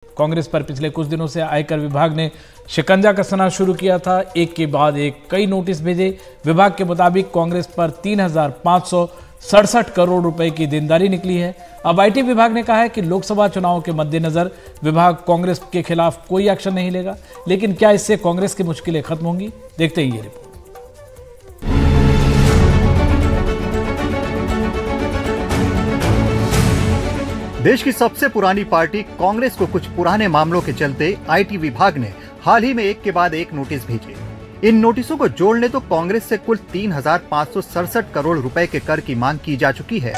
कांग्रेस पर पिछले कुछ दिनों से आयकर विभाग ने शिकंजा कसना शुरू किया था। एक के बाद एक कई नोटिस भेजे। विभाग के मुताबिक कांग्रेस पर 3,567 करोड़ रुपए की देनदारी निकली है। अब आईटी विभाग ने कहा है कि लोकसभा चुनाव के मद्देनजर विभाग कांग्रेस के खिलाफ कोई एक्शन नहीं लेगा। लेकिन क्या इससे कांग्रेस की मुश्किलें खत्म होंगी? देखते हैं ये रिपोर्ट। देश की सबसे पुरानी पार्टी कांग्रेस को कुछ पुराने मामलों के चलते आईटी विभाग ने हाल ही में एक के बाद एक नोटिस भेजे। इन नोटिसों को जोड़ ले तो कांग्रेस से कुल 3,567 करोड़ रुपए के कर की मांग की जा चुकी है।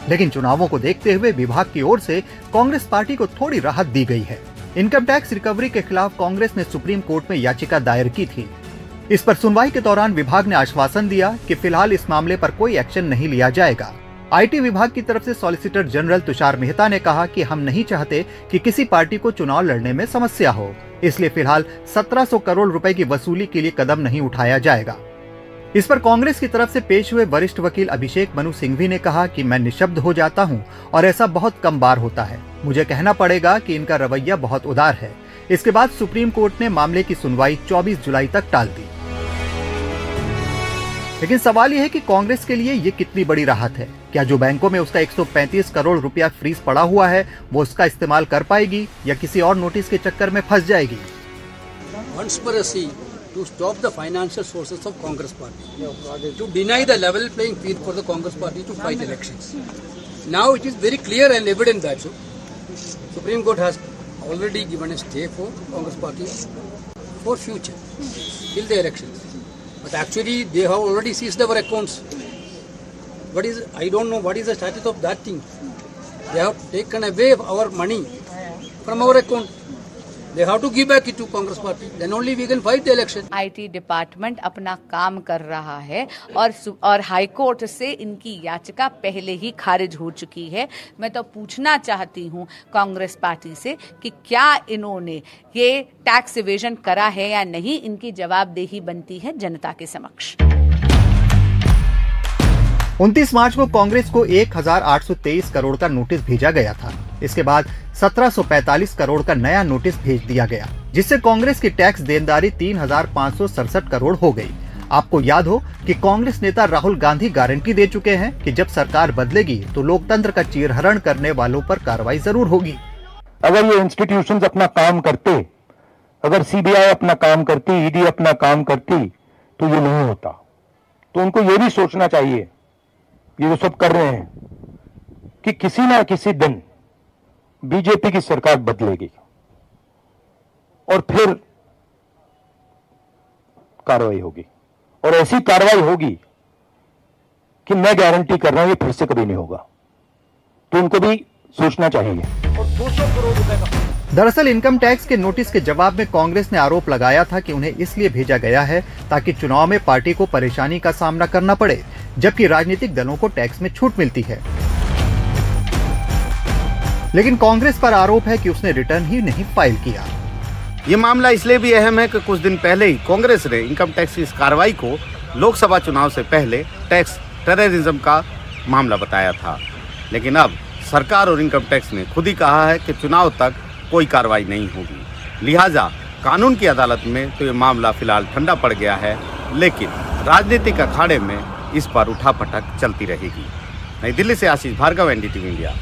लेकिन चुनावों को देखते हुए विभाग की ओर से कांग्रेस पार्टी को थोड़ी राहत दी गई है। इनकम टैक्स रिकवरी के खिलाफ कांग्रेस ने सुप्रीम कोर्ट में याचिका दायर की थी। इस पर सुनवाई के दौरान विभाग ने आश्वासन दिया कि फिलहाल इस मामले पर कोई एक्शन नहीं लिया जाएगा। आईटी विभाग की तरफ से सॉलिसिटर जनरल तुषार मेहता ने कहा कि हम नहीं चाहते कि किसी पार्टी को चुनाव लड़ने में समस्या हो, इसलिए फिलहाल 1700 करोड़ रुपए की वसूली के लिए कदम नहीं उठाया जाएगा। इस पर कांग्रेस की तरफ से पेश हुए वरिष्ठ वकील अभिषेक मनु सिंघवी ने कहा कि मैं निशब्द हो जाता हूं और ऐसा बहुत कम बार होता है। मुझे कहना पड़ेगा कि इनका रवैया बहुत उदार है। इसके बाद सुप्रीम कोर्ट ने मामले की सुनवाई 24 जुलाई तक टाल दी। लेकिन सवाल यह है कि कांग्रेस के लिए ये कितनी बड़ी राहत है। क्या जो बैंकों में उसका 135 करोड़ रुपया फ्रीज पड़ा हुआ है वो उसका इस्तेमाल कर पाएगी या किसी और नोटिस के चक्कर में फंस जाएगी? Conspiracy to stop the financial sources of Congress party, to deny the level playing field for the Congress party to fight elections. Now it is very clear and evident that Supreme Court has already given a stay for Congress party for future till the elections. But actually they have already seized our accounts. I don't know what is the status of that thing. They have taken away our money from our account. They have to give back it to Congress party. Then only we can fight the election. IT department अपना काम कर रहा है और high court से इनकी याचिका पहले ही खारिज हो चुकी है। मैं तो पूछना चाहती हूं कांग्रेस पार्टी से कि क्या इन्होंने ये टैक्स इवेजन करा है या नहीं। इनकी जवाबदेही बनती है जनता के समक्ष। 29 मार्च को कांग्रेस को 1,823 करोड़ का नोटिस भेजा गया था। इसके बाद 1,745 करोड़ का नया नोटिस भेज दिया गया, जिससे कांग्रेस की टैक्स देनदारी 3,567 करोड़ हो गई। आपको याद हो कि कांग्रेस नेता राहुल गांधी गारंटी दे चुके हैं कि जब सरकार बदलेगी तो लोकतंत्र का चीरहरण करने वालों पर कार्रवाई जरूर होगी। अगर ये इंस्टीट्यूशंस अपना काम करते, अगर सीबीआई अपना काम करती, ईडी अपना काम करती, तो ये नहीं होता। तो उनको ये भी सोचना चाहिए, ये जो सब कर रहे हैं, कि किसी ना किसी दिन बीजेपी की सरकार बदलेगी और फिर कार्रवाई होगी, और ऐसी कार्रवाई होगी कि मैं गारंटी कर रहा हूं ये फिर से कभी नहीं होगा। तो उनको भी सोचना चाहिए। और 200 करोड़ रुपए का दरअसल इनकम टैक्स के नोटिस के जवाब में कांग्रेस ने आरोप लगाया था कि उन्हें इसलिए भेजा गया है ताकि चुनाव में पार्टी को परेशानी का सामना करना पड़े, जबकि राजनीतिक दलों को टैक्स में छूट मिलती है। लेकिन कांग्रेस पर आरोप है कि उसने रिटर्न ही नहीं फाइल किया। ये मामला इसलिए भी अहम है कि कुछ दिन पहले ही कांग्रेस ने इनकम टैक्स की इस कार्रवाई को लोकसभा चुनाव से पहले टैक्स टेररिज्म का मामला बताया था। लेकिन अब सरकार और इनकम टैक्स ने खुद ही कहा है कि चुनाव तक कोई कार्रवाई नहीं होगी। लिहाजा कानून की अदालत में तो ये मामला फिलहाल ठंडा पड़ गया है, लेकिन राजनीतिक अखाड़े में इस पर उठापटक चलती रहेगी। नई दिल्ली से आशीष भार्गव, एनडीटीवी इंडिया।